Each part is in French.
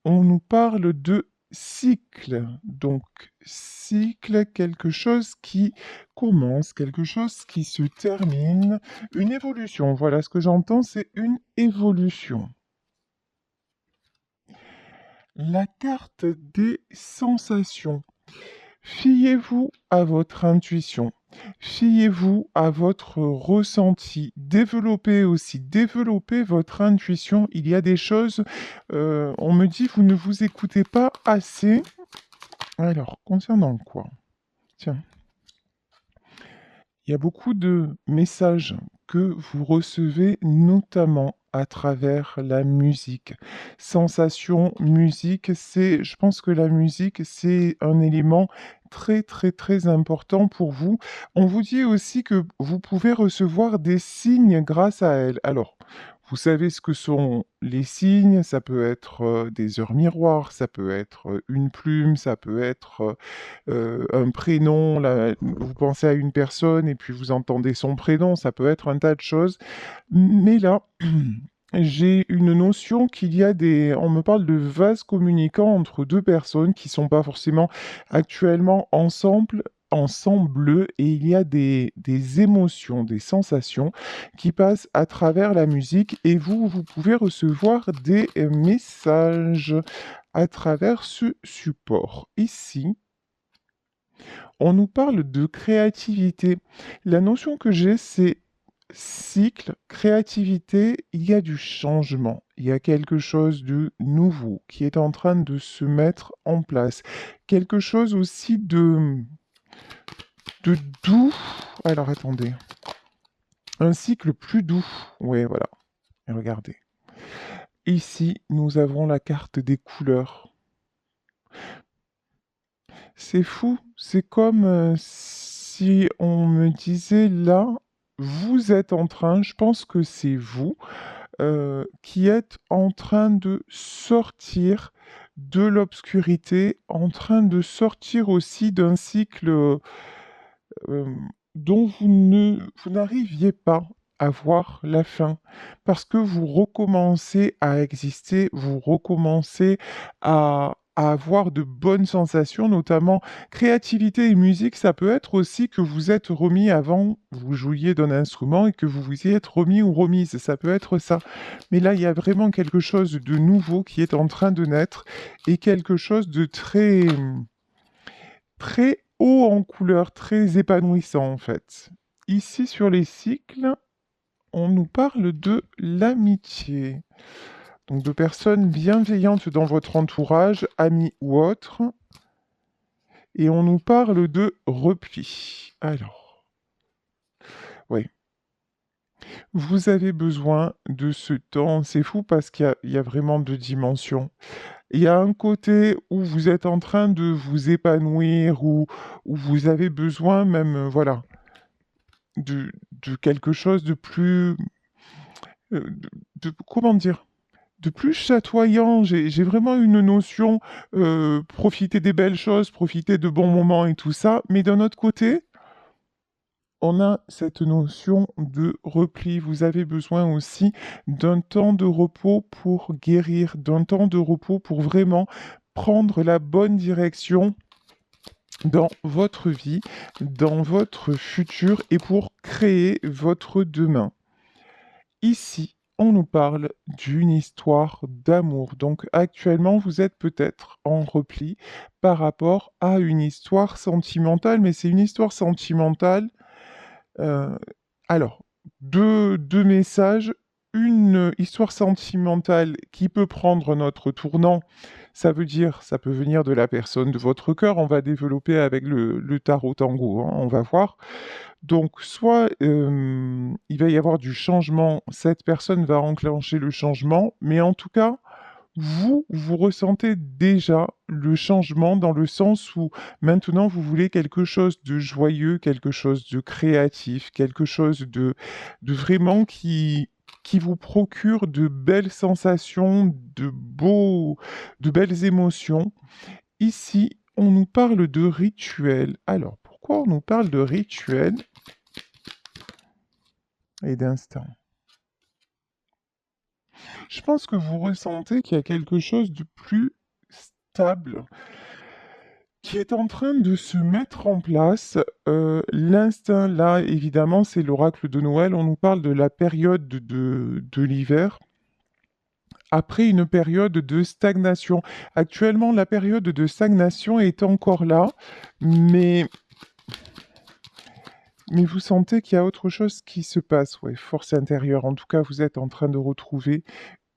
on nous parle de cycle. Donc, cycle, quelque chose qui commence, quelque chose qui se termine, une évolution. Voilà, ce que j'entends, c'est une évolution. La carte des sensations. Fiez-vous à votre intuition. Fiez-vous à votre ressenti. Développez votre intuition. Il y a des choses, on me dit, vous ne vous écoutez pas assez. Alors, concernant quoi? Tiens, il y a beaucoup de messages que vous recevez, notamment à travers la musique. Sensation, musique, je pense que la musique, c'est un élément très, très, très important pour vous. On vous dit aussi que vous pouvez recevoir des signes grâce à elle. Alors, vous savez ce que sont les signes, ça peut être des heures miroirs, ça peut être une plume, ça peut être un prénom, là, vous pensez à une personne et puis vous entendez son prénom, ça peut être un tas de choses. Mais là, j'ai une notion qu'il y a on me parle de vases communicants entre deux personnes qui sont pas forcément actuellement ensemble, et il y a des émotions, des sensations qui passent à travers la musique et vous pouvez recevoir des messages à travers ce support. Ici, on nous parle de créativité. La notion que j'ai, c'est cycle, créativité, il y a du changement, il y a quelque chose de nouveau qui est en train de se mettre en place. Quelque chose aussi de doux. Alors attendez, un cycle plus doux. Oui, voilà. Et regardez. Ici, nous avons la carte des couleurs. C'est fou, c'est comme si on me disait là, vous êtes en train, je pense que c'est vous, qui êtes en train de sortir de l'obscurité, en train de sortir aussi d'un cycle euh, dont vous n'arriviez pas à voir la fin, parce que vous recommencez à exister, vous recommencez à avoir de bonnes sensations, notamment créativité et musique. Ça peut être aussi que vous êtes remis avant, vous jouiez d'un instrument et que vous vous y êtes remis ou remise, ça peut être ça. Mais là, il y a vraiment quelque chose de nouveau qui est en train de naître et quelque chose de très très haut en couleur, très épanouissant en fait. Ici sur les cycles, on nous parle de l'amitié. Donc de personnes bienveillantes dans votre entourage, amis ou autres. Et on nous parle de repli. Alors, oui, vous avez besoin de ce temps. C'est fou parce qu'il y a vraiment deux dimensions. Il y a un côté où vous êtes en train de vous épanouir, où vous avez besoin même, voilà, de quelque chose de plus, comment dire, de plus chatoyant. J'ai vraiment une notion, profiter des belles choses, profiter de bons moments et tout ça. Mais d'un autre côté, on a cette notion de repli. Vous avez besoin aussi d'un temps de repos pour guérir, d'un temps de repos pour vraiment prendre la bonne direction dans votre vie, dans votre futur et pour créer votre demain. Ici, on nous parle d'une histoire d'amour. Donc actuellement, vous êtes peut-être en repli par rapport à une histoire sentimentale, mais c'est une histoire sentimentale. euh, alors, deux messages. Une histoire sentimentale qui peut prendre notre tournant, ça veut dire, ça peut venir de la personne de votre cœur. On va développer avec le tarot tango, hein, on va voir. Donc, soit il va y avoir du changement, cette personne va enclencher le changement, mais en tout cas, vous ressentez déjà le changement dans le sens où maintenant vous voulez quelque chose de joyeux, quelque chose de créatif, quelque chose de vraiment qui vous procure de belles sensations, de belles émotions. Ici, on nous parle de rituel. Alors, pourquoi on nous parle de rituel et d'instinct? Je pense que vous ressentez qu'il y a quelque chose de plus stable qui est en train de se mettre en place. L'instinct, là, évidemment, c'est l'oracle de Noël. On nous parle de la période de l'hiver. Après une période de stagnation. Actuellement, la période de stagnation est encore là, mais, mais vous sentez qu'il y a autre chose qui se passe. Ouais, force intérieure. En tout cas, vous êtes en train de retrouver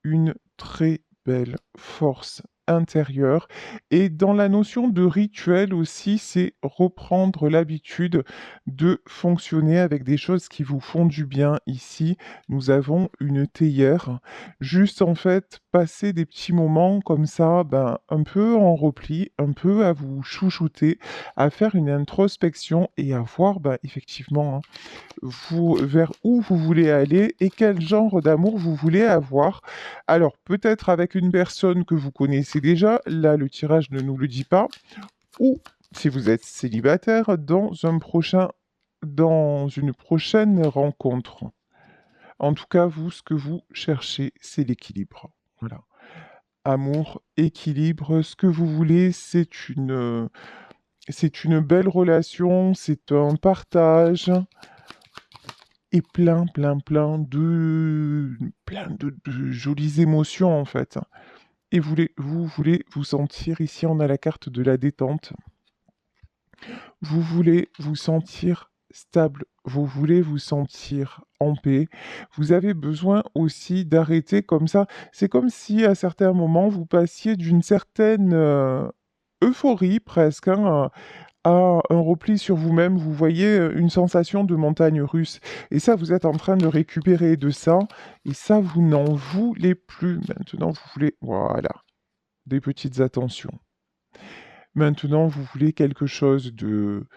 une très belle force intérieure. Et dans la notion de rituel aussi, c'est reprendre l'habitude de fonctionner avec des choses qui vous font du bien. Ici, nous avons une théière. Juste en fait, passer des petits moments comme ça, ben, un peu en repli, un peu à vous chouchouter, à faire une introspection et à voir ben, effectivement hein, vers où vous voulez aller et quel genre d'amour vous voulez avoir. Alors, peut-être avec une personne que vous connaissez déjà, là le tirage ne nous le dit pas, ou si vous êtes célibataire, dans une prochaine rencontre. En tout cas, vous, ce que vous cherchez, c'est l'équilibre. Voilà. Amour, équilibre, ce que vous voulez, c'est une belle relation, c'est un partage et plein de jolies émotions en fait. Et vous voulez vous sentir, ici on a la carte de la détente, vous voulez vous sentir stable, vous voulez vous sentir en paix, vous avez besoin aussi d'arrêter comme ça. C'est comme si à certains moments vous passiez d'une certaine euphorie presque, hein, à un repli sur vous-même, vous voyez une sensation de montagne russe. Et ça, vous êtes en train de récupérer de ça, et ça, vous n'en voulez plus. Maintenant, vous voulez, voilà, des petites attentions. Maintenant, vous voulez quelque chose de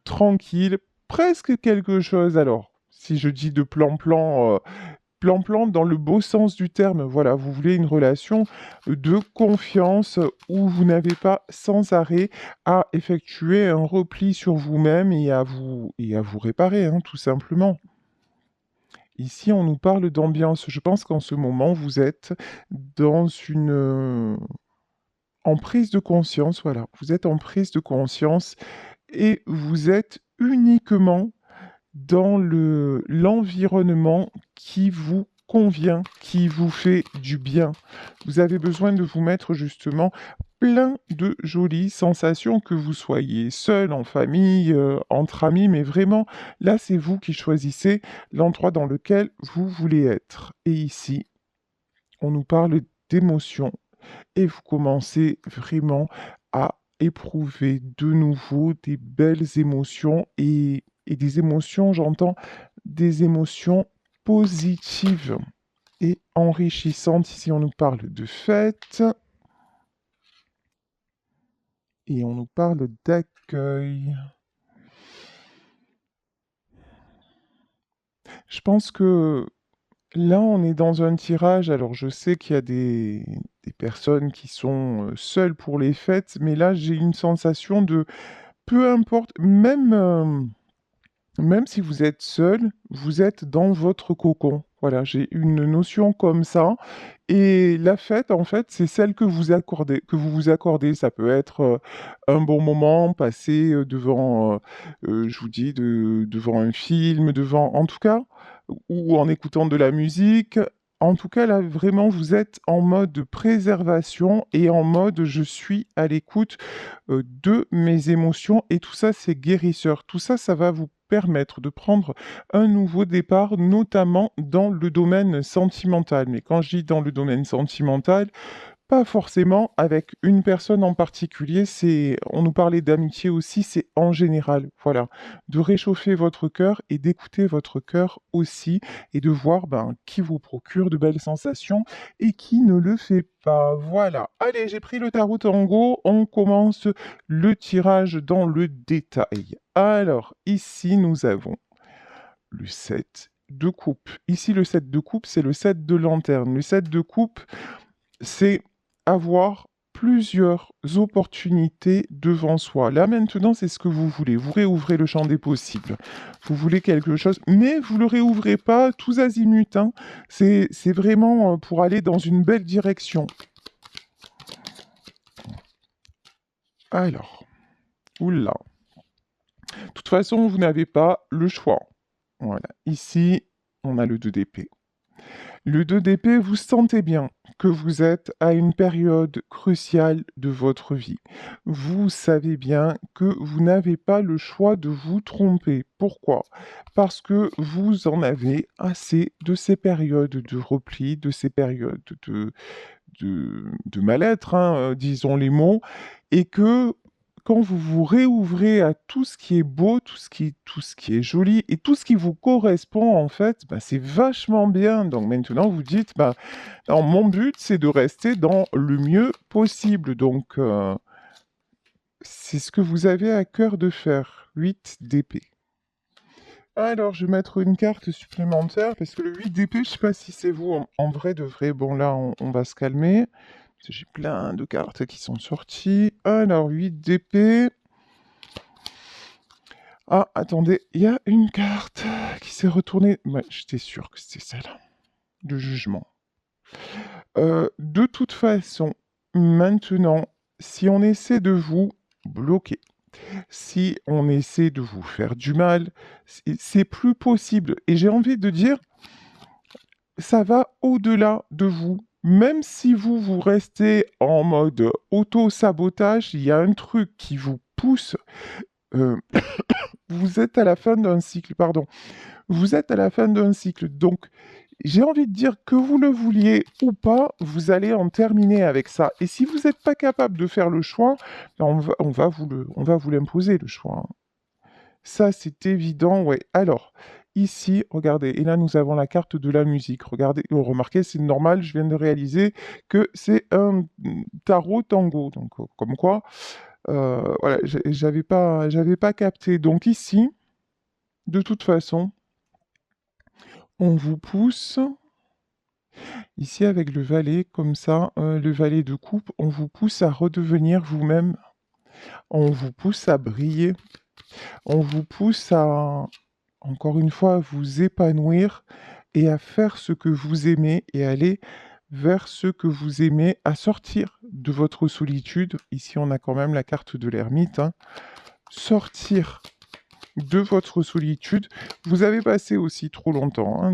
tranquille, presque quelque chose, alors, si je dis de plan-plan, plan-plan dans le beau sens du terme, voilà, vous voulez une relation de confiance où vous n'avez pas sans arrêt à effectuer un repli sur vous-même et à vous réparer, hein, tout simplement. Ici, on nous parle d'ambiance. Je pense qu'en ce moment, vous êtes dans en prise de conscience, voilà. Vous êtes en prise de conscience et vous êtes uniquement dans l'environnement qui vous convient, qui vous fait du bien. Vous avez besoin de vous mettre justement plein de jolies sensations, que vous soyez seul, en famille, entre amis, mais vraiment, là, c'est vous qui choisissez l'endroit dans lequel vous voulez être. Et ici, on nous parle d'émotions et vous commencez vraiment à éprouver de nouveau des belles émotions et des émotions, j'entends des émotions positives et enrichissantes. Ici, on nous parle de fête et on nous parle d'accueil. Je pense que là, on est dans un tirage. Alors, je sais qu'il y a des personnes qui sont seules pour les fêtes, mais là, j'ai une sensation de peu importe, même si vous êtes seul, vous êtes dans votre cocon. Voilà, j'ai une notion comme ça. Et la fête, en fait, c'est celle que vous vous accordez. Ça peut être un bon moment passé devant, je vous dis, devant un film, en tout cas, ou en écoutant de la musique. En tout cas, là, vraiment, vous êtes en mode préservation et en mode je suis à l'écoute de mes émotions et tout ça, c'est guérisseur. Tout ça, ça va vous permettre de prendre un nouveau départ, notamment dans le domaine sentimental. Mais quand je dis dans le domaine sentimental, pas forcément avec une personne en particulier, on nous parlait d'amitié aussi, c'est en général, voilà, de réchauffer votre cœur et d'écouter votre cœur aussi et de voir ben, qui vous procure de belles sensations et qui ne le fait pas. Voilà. Allez, j'ai pris le tarot tango, on commence le tirage dans le détail. Alors, ici, nous avons le 7 de coupe. Ici, le 7 de coupe, c'est le 7 de lanterne. Le 7 de coupe, c'est avoir plusieurs opportunités devant soi. Là maintenant, c'est ce que vous voulez. Vous réouvrez le champ des possibles. Vous voulez quelque chose, mais vous ne le réouvrez pas tous azimuts, hein. C'est vraiment pour aller dans une belle direction. Alors, oula. De toute façon, vous n'avez pas le choix. Voilà. Ici, on a le 2 d'épée. Le 2 d'épée, vous sentez bien que vous êtes à une période cruciale de votre vie. Vous savez bien que vous n'avez pas le choix de vous tromper. Pourquoi? Parce que vous en avez assez de ces périodes de repli, de ces périodes de mal-être, hein, disons les mots, et que quand vous vous réouvrez à tout ce qui est beau, tout ce qui est joli et tout ce qui vous correspond, en fait, bah, c'est vachement bien. Donc maintenant, vous dites, bah, alors, mon but, c'est de rester dans le mieux possible. Donc, c'est ce que vous avez à cœur de faire. 8 d'épée. Alors, je vais mettre une carte supplémentaire parce que le 8 d'épée, je sais pas si c'est vous en vrai de vrai. Bon, là, on va se calmer. Parce que j'ai plein de cartes qui sont sorties. Alors, 8 d'épée. Ah, attendez, il y a une carte qui s'est retournée. Ouais, j'étais sûr que c'était celle. Le jugement. De toute façon, maintenant, si on essaie de vous bloquer, si on essaie de vous faire du mal, c'est plus possible. Et j'ai envie de dire, ça va au-delà de vous. Même si vous restez en mode auto-sabotage, il y a un truc qui vous pousse. euh, vous êtes à la fin d'un cycle, pardon. Vous êtes à la fin d'un cycle. Donc, j'ai envie de dire que vous le vouliez ou pas, vous allez en terminer avec ça. Et si vous n'êtes pas capable de faire le choix, ben, on va vous l'imposer, le choix, hein. Ça, c'est évident, ouais. Alors, ici, regardez, et là, nous avons la carte de la musique. Regardez, remarquez, c'est normal, je viens de réaliser que c'est un tarot tango. Donc, comme quoi, voilà, j'avais pas capté. Donc ici, de toute façon, on vous pousse. Ici, avec le valet, comme ça, le valet de coupe, on vous pousse à redevenir vous-même. On vous pousse à briller. On vous pousse à, encore une fois, à vous épanouir et à faire ce que vous aimez et aller vers ce que vous aimez, à sortir de votre solitude. Ici, on a quand même la carte de l'ermite, hein. Sortir de votre solitude. Vous avez passé aussi trop longtemps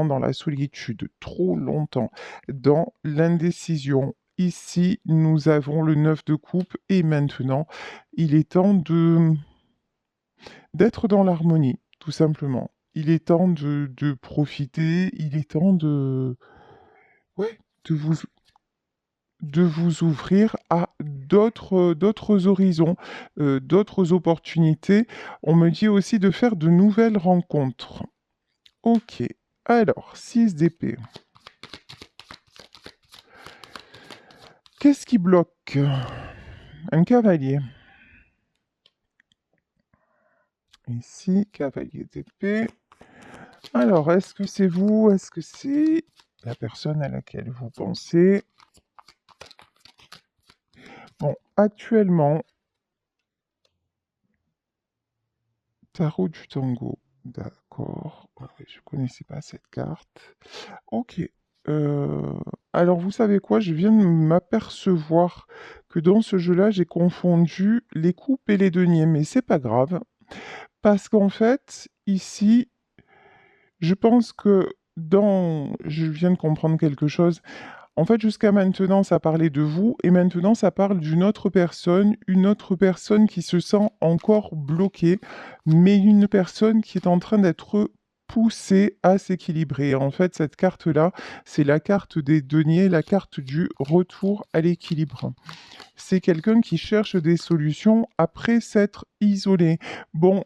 dans la solitude, trop longtemps dans l'indécision. Ici, nous avons le 9 de coupe et maintenant, il est temps d'être dans l'harmonie, tout simplement. Il est temps de profiter, il est temps ouais, de vous, de vous ouvrir à d'autres horizons, d'autres opportunités. On me dit aussi de faire de nouvelles rencontres. Ok, alors, 6 d'épée. Qu'est-ce qui bloque? Un cavalier. Ici, cavalier d'épée. Alors, est-ce que c'est vous? Est-ce que c'est la personne à laquelle vous pensez? Bon, actuellement, tarot du tango. D'accord. Ouais, je ne connaissais pas cette carte. Ok. Euh, alors, vous savez quoi? Je viens de m'apercevoir que dans ce jeu-là, j'ai confondu les coupes et les deniers, mais c'est pas grave. Parce qu'en fait, ici, je pense que je viens de comprendre quelque chose. En fait, jusqu'à maintenant, ça parlait de vous, et maintenant, ça parle d'une autre personne, une autre personne qui se sent encore bloquée, mais une personne qui est en train d'être poussée à s'équilibrer. En fait, cette carte-là, c'est la carte des deniers, la carte du retour à l'équilibre. C'est quelqu'un qui cherche des solutions après s'être isolé. Bon,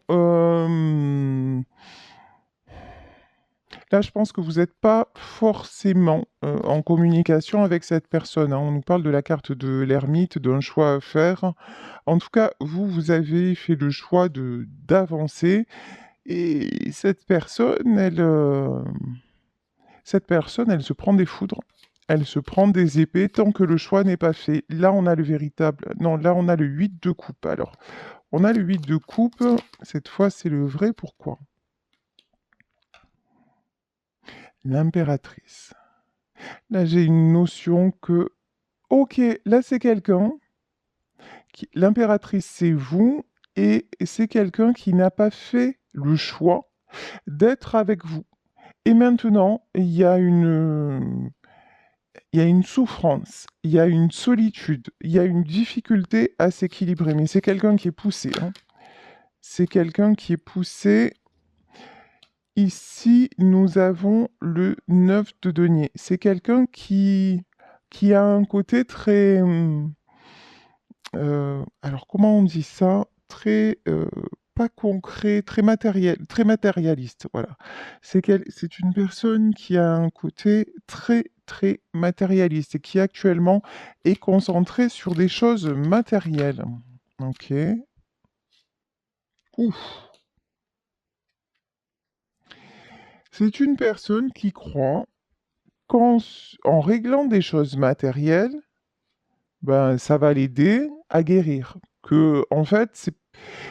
là, je pense que vous n'êtes pas forcément en communication avec cette personne, hein. On nous parle de la carte de l'ermite, d'un choix à faire. En tout cas, vous avez fait le choix d'avancer. Et cette personne, elle se prend des foudres. Elle se prend des épées tant que le choix n'est pas fait. Là, on a le véritable. Non, là, on a le 8 de coupe. Alors, on a le 8 de coupe. Cette fois, c'est le vrai pourquoi. L'impératrice. Là, j'ai une notion que, ok, là, c'est quelqu'un L'impératrice, c'est vous, et c'est quelqu'un qui n'a pas fait le choix d'être avec vous. Et maintenant, il y a une souffrance, il y a une solitude, il y a une difficulté à s'équilibrer. Mais c'est quelqu'un qui est poussé, hein. C'est quelqu'un qui est poussé. Ici, nous avons le 9 de denier. C'est quelqu'un qui a un côté très... alors, comment on dit ça? Très... pas concret, très matérialiste, voilà. C'est une personne qui a un côté très, très matérialiste et qui actuellement est concentrée sur des choses matérielles. Ok. Ouf. C'est une personne qui croit en réglant des choses matérielles, ben, ça va l'aider à guérir. Que, en fait,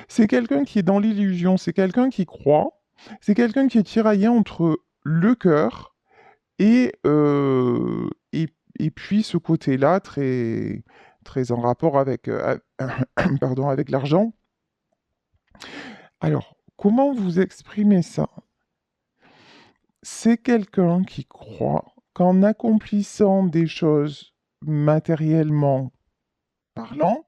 c'est quelqu'un qui est dans l'illusion, c'est quelqu'un qui croit, c'est quelqu'un qui est tiraillé entre le cœur et, et puis ce côté-là, très, très en rapport avec, pardon, avec l'argent. Alors, comment vous exprimer ça? C'est quelqu'un qui croit qu'en accomplissant des choses matériellement parlant,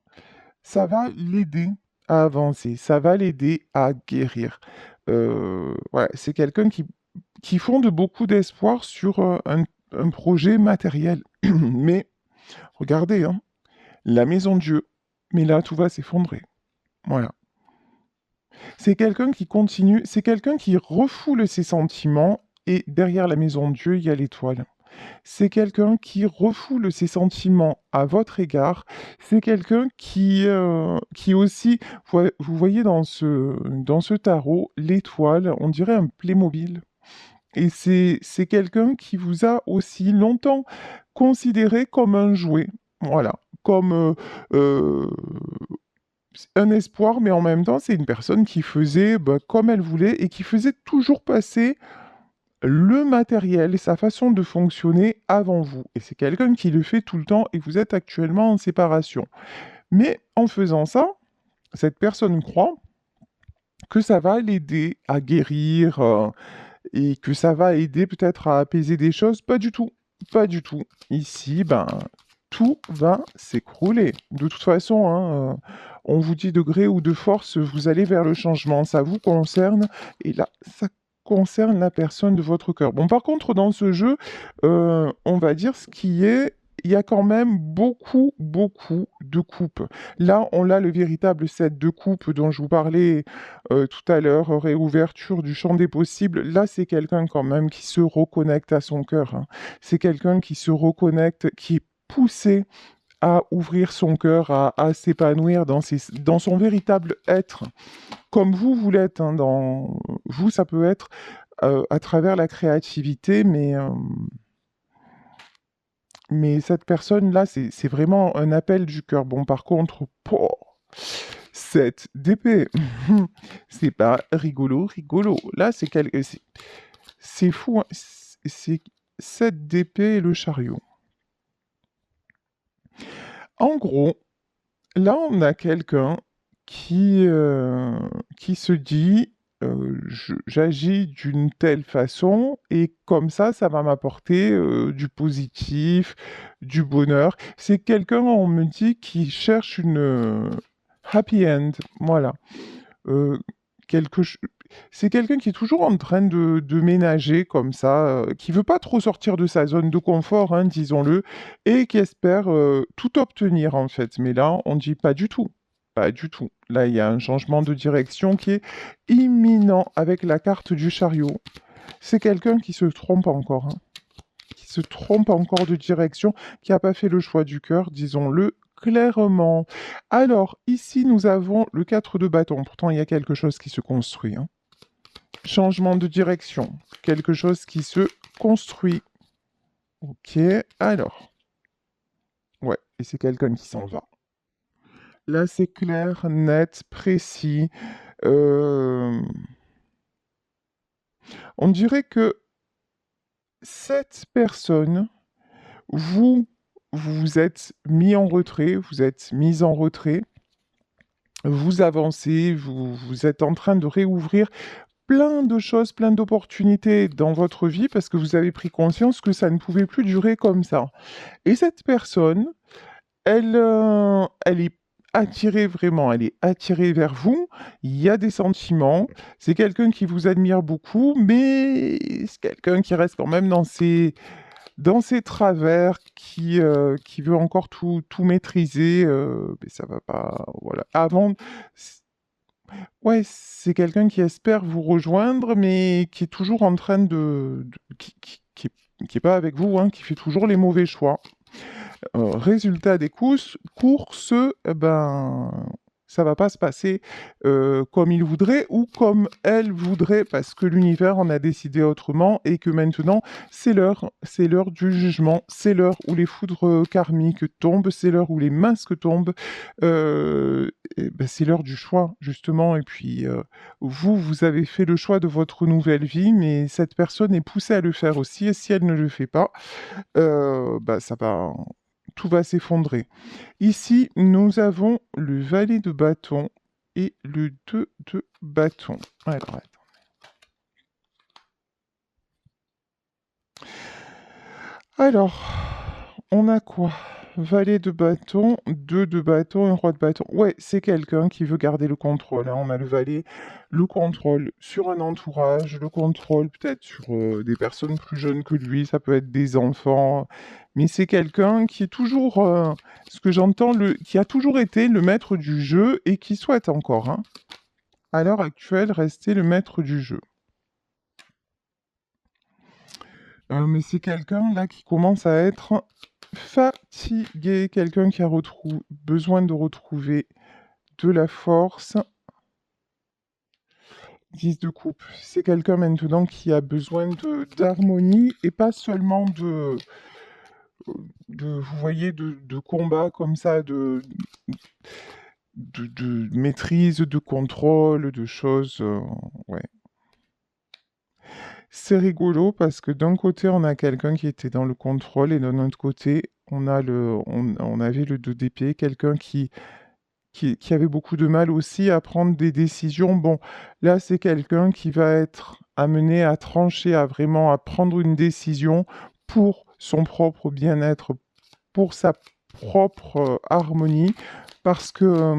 ça va l'aider à avancer, ça va l'aider à guérir. Ouais, c'est quelqu'un qui fonde beaucoup d'espoir sur un projet matériel. Mais regardez, hein, la maison de Dieu, mais là, tout va s'effondrer. Voilà. C'est quelqu'un qui continue, c'est quelqu'un qui refoule ses sentiments et derrière la maison de Dieu, il y a l'étoile. C'est quelqu'un qui refoule ses sentiments à votre égard. C'est quelqu'un qui aussi, vous voyez dans ce tarot, l'étoile, on dirait un Playmobil. Et c'est quelqu'un qui vous a aussi longtemps considéré comme un jouet. Voilà. Comme un espoir, mais en même temps, c'est une personne qui faisait bah, comme elle voulait et qui faisait toujours passer le matériel et sa façon de fonctionner avant vous. Et c'est quelqu'un qui le fait tout le temps et vous êtes actuellement en séparation. Mais en faisant ça, cette personne croit que ça va l'aider à guérir et que ça va aider peut-être à apaiser des choses. Pas du tout. Pas du tout. Ici, ben, tout va s'écrouler. De toute façon, hein, on vous dit de gré ou de force, vous allez vers le changement. Ça vous concerne. Et là, ça concerne la personne de votre cœur. Bon, par contre, dans ce jeu, on va dire ce qui est... Il y a quand même beaucoup, beaucoup de coupes. Là, on a le véritable set de coupes dont je vous parlais tout à l'heure, réouverture du champ des possibles. Là, c'est quelqu'un quand même qui se reconnecte à son cœur, hein. C'est quelqu'un qui se reconnecte, qui est poussé à ouvrir son cœur, à s'épanouir dans son véritable être, comme vous l'êtes. Hein, vous, ça peut être à travers la créativité, mais cette personne-là, c'est vraiment un appel du cœur. Bon, par contre, cette d'épée, c'est pas rigolo, rigolo. Là, c'est fou, hein. C'est 7 d'épée et le chariot. En gros, là, on a quelqu'un qui se dit j'agis d'une telle façon et comme ça va m'apporter du positif, du bonheur. C'est quelqu'un, on me dit, qui cherche une happy end. Voilà. Euh, quelque ch- C'est quelqu'un qui est toujours en train de ménager comme ça, qui veut pas trop sortir de sa zone de confort, hein, disons-le, et qui espère tout obtenir en fait. Mais là, on dit pas du tout. Pas du tout. Là, il y a un changement de direction qui est imminent avec la carte du chariot. C'est quelqu'un qui se trompe encore, hein, qui se trompe encore de direction, qui n'a pas fait le choix du cœur, disons-le clairement. Alors, ici, nous avons le 4 de bâton. Pourtant, il y a quelque chose qui se construit, hein. Changement de direction. Quelque chose qui se construit. Ok, alors. Ouais, et c'est quelqu'un qui s'en va. Là, c'est clair, net, précis. Euh, On dirait que cette personne, vous vous êtes mis en retrait, vous êtes mise en retrait. vous avancez, vous êtes en train de réouvrir plein de choses, plein d'opportunités dans votre vie parce que vous avez pris conscience que ça ne pouvait plus durer comme ça. Et cette personne, elle est attirée vraiment, elle est attirée vers vous. Il y a des sentiments. C'est quelqu'un qui vous admire beaucoup, mais c'est quelqu'un qui reste quand même dans ses travers, qui veut encore tout maîtriser. Mais ça va pas. Voilà. Ouais, c'est quelqu'un qui espère vous rejoindre, mais qui est toujours en train qui est pas avec vous, hein, qui fait toujours les mauvais choix. Résultat des courses, ben, ça va pas se passer comme il voudrait ou comme elle voudrait, parce que l'univers en a décidé autrement et que maintenant, c'est l'heure du jugement, c'est l'heure où les foudres karmiques tombent, c'est l'heure où les masques tombent, et ben, c'est l'heure du choix, justement. Et puis, vous avez fait le choix de votre nouvelle vie, mais cette personne est poussée à le faire aussi, et si elle ne le fait pas, bah, tout va s'effondrer. Ici, nous avons le valet de bâton et le 2 de bâton. Alors, attends. Alors, on a quoi? Valet de bâton, 2 de bâton et roi de bâton. Ouais, c'est quelqu'un qui veut garder le contrôle, hein. On a le valet, le contrôle sur un entourage, le contrôle peut-être sur des personnes plus jeunes que lui, ça peut être des enfants, mais c'est quelqu'un qui est toujours, ce que j'entends, qui a toujours été le maître du jeu et qui souhaite encore, hein, à l'heure actuelle, rester le maître du jeu. Mais c'est quelqu'un là qui commence à être fatigué, quelqu'un qui a besoin de retrouver de la force. 10 de coupe. C'est quelqu'un maintenant qui a besoin d'harmonie et pas seulement vous voyez, de combat comme ça, de maîtrise, de contrôle, de choses. Ouais. C'est rigolo parce que d'un côté, on a quelqu'un qui était dans le contrôle et d'un autre côté, on avait le 2 d'épée, quelqu'un qui avait beaucoup de mal aussi à prendre des décisions. Bon, là, c'est quelqu'un qui va être amené à trancher, à prendre une décision pour son propre bien-être, pour sa propre harmonie, parce que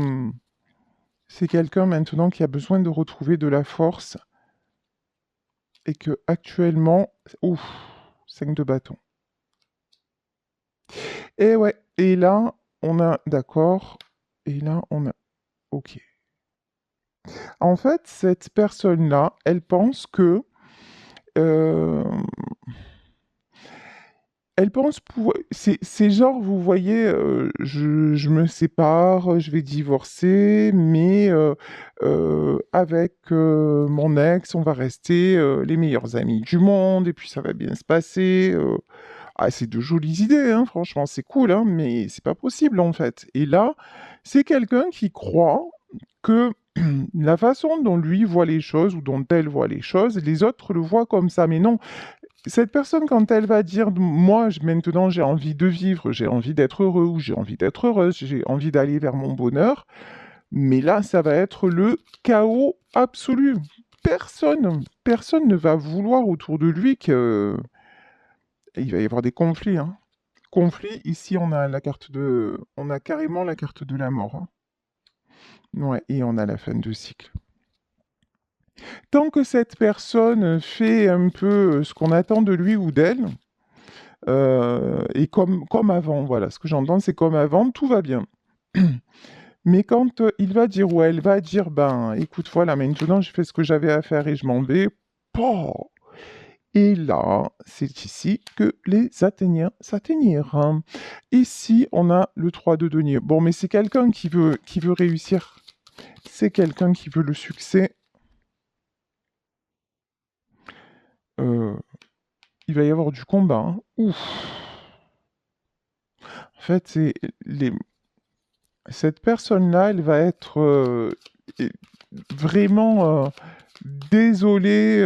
c'est quelqu'un maintenant qui a besoin de retrouver de la force et que actuellement, ouf, 5 de bâton. Et ouais, et là, on a, d'accord, et là, on a, ok. En fait, cette personne-là, elle pense que, euh, elle pense pouvoir, c'est genre, vous voyez, je me sépare, je vais divorcer, mais avec mon ex, on va rester les meilleurs amis du monde, et puis ça va bien se passer. Ah, c'est de jolies idées, hein, franchement, c'est cool, hein, mais c'est pas possible en fait. Et là, c'est quelqu'un qui croit que la façon dont lui voit les choses ou dont elle voit les choses, les autres le voient comme ça. Mais non, cette personne, quand elle va dire, moi, maintenant, j'ai envie de vivre, j'ai envie d'être heureux ou j'ai envie d'être heureuse, j'ai envie d'aller vers mon bonheur, mais là, ça va être le chaos absolu. Personne ne va vouloir autour de lui que il va y avoir des conflits, hein. Conflits, ici on a carrément la carte de la mort, hein. Ouais, et on a la fin de cycle. Tant que cette personne fait un peu ce qu'on attend de lui ou d'elle, et comme avant, voilà, ce que j'entends, c'est comme avant, tout va bien. Mais quand il va dire ou elle va dire, ben, écoute, voilà, maintenant j'ai fait ce que j'avais à faire et je m'en vais, poh. Et là, c'est ici que les Athéniens s'atteignirent. Ici, on a le 3 de denier. Bon, mais c'est quelqu'un qui veut réussir. C'est quelqu'un qui veut le succès. Euh, il va y avoir du combat, hein. Ouf. En fait, cette personne-là, elle va être vraiment désolée,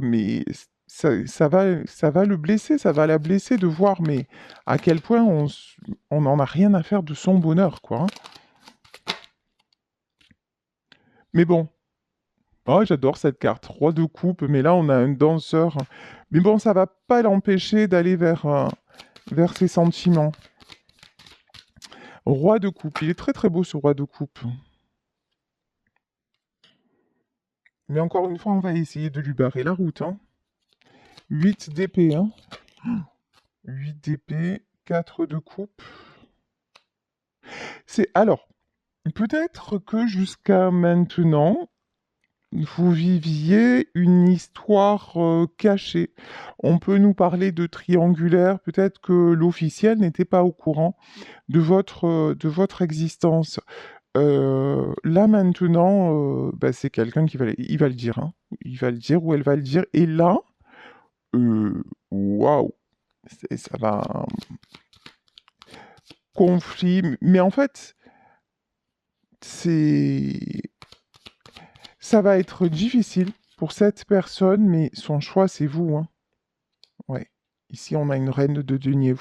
mais ça va le blesser, ça va la blesser de voir, mais à quel point on n'en a rien à faire de son bonheur, quoi, hein. Mais bon, oh, j'adore cette carte, roi de coupe, mais là on a un danseur. Mais bon, ça va pas l'empêcher d'aller vers ses sentiments. Roi de coupe, il est très très beau ce roi de coupe. Mais encore une fois, on va essayer de lui barrer la route. Hein. 8 d'épée, hein. 8 d'épée, 4 de coupe. C'est alors, peut-être que jusqu'à maintenant, vous viviez une histoire cachée. On peut nous parler de triangulaire, peut-être que l'officiel n'était pas au courant de votre existence. Là maintenant, bah, c'est quelqu'un qui il va le dire, hein. Il va le dire ou elle va le dire. Et là, waouh, ça va conflit. Mais en fait, c'est ça va être difficile pour cette personne, mais son choix, c'est vous, hein. Ouais. Ici, on a une reine de denier.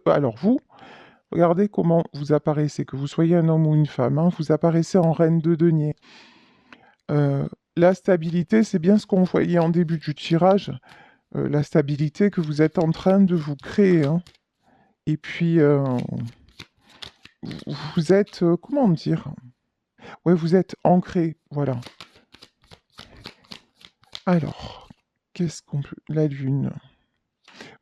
Alors vous, regardez comment vous apparaissez, que vous soyez un homme ou une femme, hein, vous apparaissez en reine de denier. La stabilité, c'est bien ce qu'on voyait en début du tirage, la stabilité que vous êtes en train de vous créer, hein. Et puis, vous êtes, comment dire? Ouais, vous êtes ancré, voilà. Alors, qu'est-ce qu'on peut... La Lune.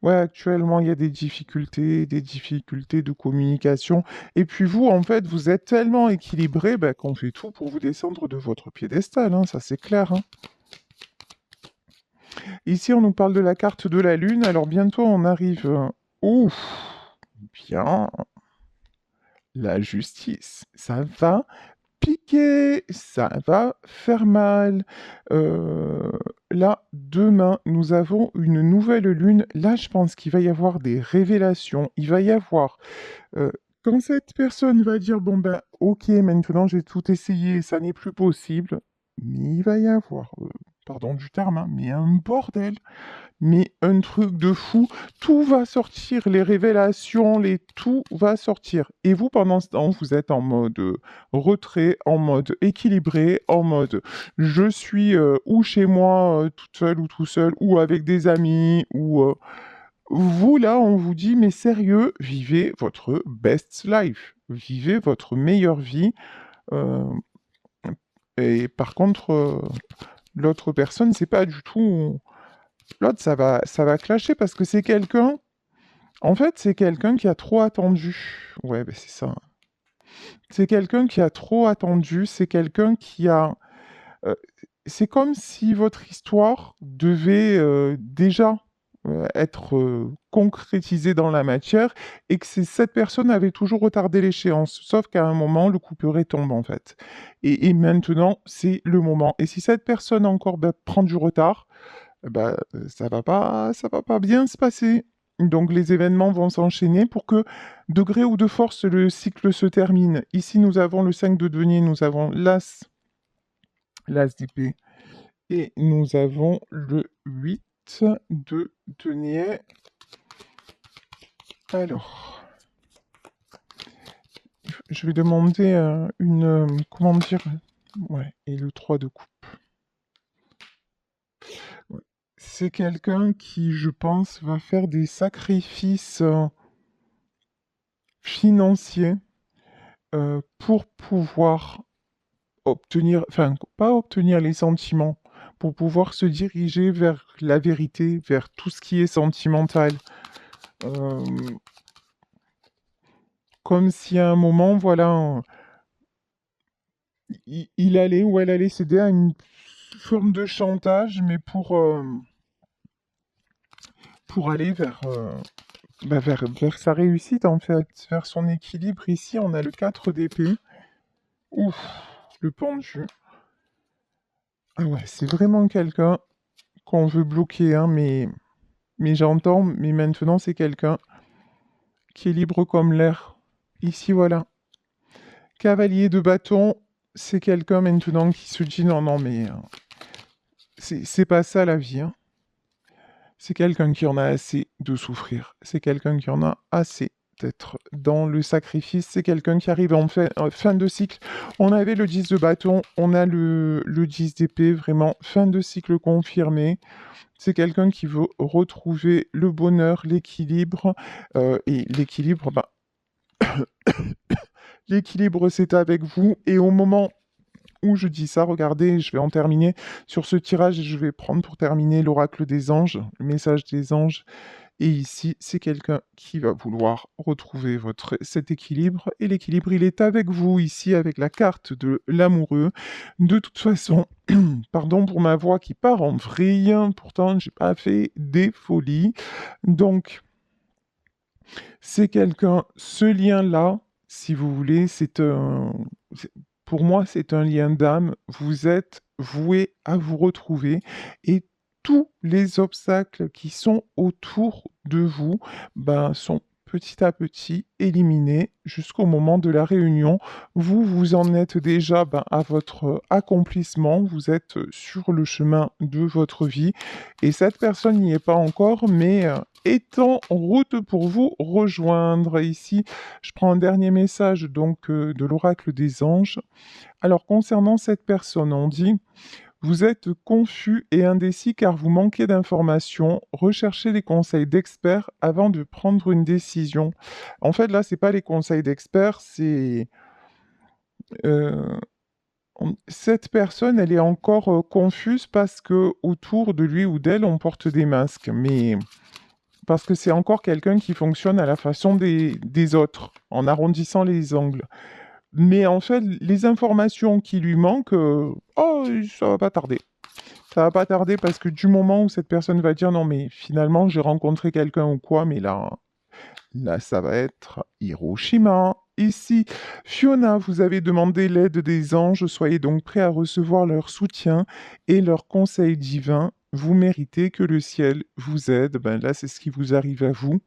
Ouais, actuellement, il y a des difficultés de communication. Et puis vous, en fait, vous êtes tellement équilibré bah, qu'on fait tout pour vous descendre de votre piédestal, hein, ça c'est clair. Hein. Ici, on nous parle de la carte de la Lune. Alors bientôt, on arrive... Ouf, bien. La justice, ça va piquer, ça va faire mal. Euh, Là, demain, nous avons une nouvelle lune. Là, je pense qu'il va y avoir des révélations. Il va y avoir... euh, quand cette personne va dire, bon ben, ok, maintenant j'ai tout essayé, ça n'est plus possible, mais il va y avoir, pardon du terme, hein, mais un bordel. Mais un truc de fou, tout va sortir, les révélations, tout va sortir. Et vous, pendant ce temps, vous êtes en mode retrait, en mode équilibré, en mode je suis ou chez moi, toute seule ou tout seul, ou avec des amis, ou vous là, on vous dit mais sérieux, vivez votre best life, vivez votre meilleure vie. euh, et par contre, l'autre personne, c'est pas du tout. L'autre, ça va clasher parce que c'est quelqu'un. En fait, c'est quelqu'un qui a trop attendu. Ouais, ben c'est ça. C'est quelqu'un qui a trop attendu. C'est quelqu'un qui a. euh, c'est comme si votre histoire devait déjà être concrétisée dans la matière et que cette personne avait toujours retardé l'échéance. Sauf qu'à un moment, le couperet tombe en fait. Et maintenant, c'est le moment. Et si cette personne encore ben, prend du retard, bah, ça va pas bien se passer. Donc les événements vont s'enchaîner pour que, de gré ou de force, le cycle se termine. Ici, nous avons le 5 de denier, nous avons l'as d'épée, et nous avons le 8 de denier. Alors, je vais demander comment dire... Ouais, et le 3 de coupe. Ouais. C'est quelqu'un qui, je pense, va faire des sacrifices financiers pour pouvoir obtenir, enfin, pas obtenir les sentiments, pour pouvoir se diriger vers la vérité, vers tout ce qui est sentimental. Euh, Comme si à un moment, voilà, il allait ou elle allait céder à une forme de chantage, mais pour aller vers sa réussite, en fait, vers son équilibre. Ici, on a le 4 d'épée. Ouf, le pendu. Ah ouais, c'est vraiment quelqu'un qu'on veut bloquer, hein, mais j'entends, mais maintenant c'est quelqu'un qui est libre comme l'air. Ici, voilà. Cavalier de bâton, c'est quelqu'un maintenant qui se dit non, non, mais c'est pas ça la vie. Hein. C'est quelqu'un qui en a assez de souffrir. C'est quelqu'un qui en a assez peut-être dans le sacrifice. C'est quelqu'un qui arrive en fin de cycle. On avait le 10 de bâton, on a le 10 d'épée, vraiment fin de cycle confirmé. C'est quelqu'un qui veut retrouver le bonheur, l'équilibre. Et l'équilibre, bah, l'équilibre, c'est avec vous. Et au moment où je dis ça, regardez, je vais en terminer sur ce tirage et je vais prendre pour terminer l'oracle des anges, le message des anges. Et ici, c'est quelqu'un qui va vouloir retrouver cet équilibre. Et l'équilibre, il est avec vous ici, avec la carte de l'amoureux. De toute façon, pardon pour ma voix qui part en vrille, pourtant, j'ai pas fait des folies. Donc, c'est quelqu'un, ce lien-là, si vous voulez, pour moi, c'est un lien d'âme. Vous êtes voué à vous retrouver et tous les obstacles qui sont autour de vous ben, sont petit à petit éliminés jusqu'au moment de la réunion. Vous, vous en êtes déjà ben, à votre accomplissement, vous êtes sur le chemin de votre vie et cette personne n'y est pas encore, mais est en route pour vous rejoindre. Ici, je prends un dernier message donc de l'oracle des anges. Alors concernant cette personne, on dit vous êtes confus et indécis car vous manquez d'informations. Recherchez les conseils d'experts avant de prendre une décision. En fait, là, c'est pas les conseils d'experts, c'est euh, cette personne, elle est encore confuse parce que autour de lui ou d'elle, on porte des masques, mais parce que c'est encore quelqu'un qui fonctionne à la façon des autres, en arrondissant les angles. Mais en fait, les informations qui lui manquent, oh, ça va pas tarder. Ça va pas tarder parce que du moment où cette personne va dire non mais finalement j'ai rencontré quelqu'un ou quoi, mais là ça va être Hiroshima. Ici, Fiona, vous avez demandé l'aide des anges, soyez donc prêts à recevoir leur soutien et leurs conseils divins. Vous méritez que le ciel vous aide. Ben là, c'est ce qui vous arrive à vous.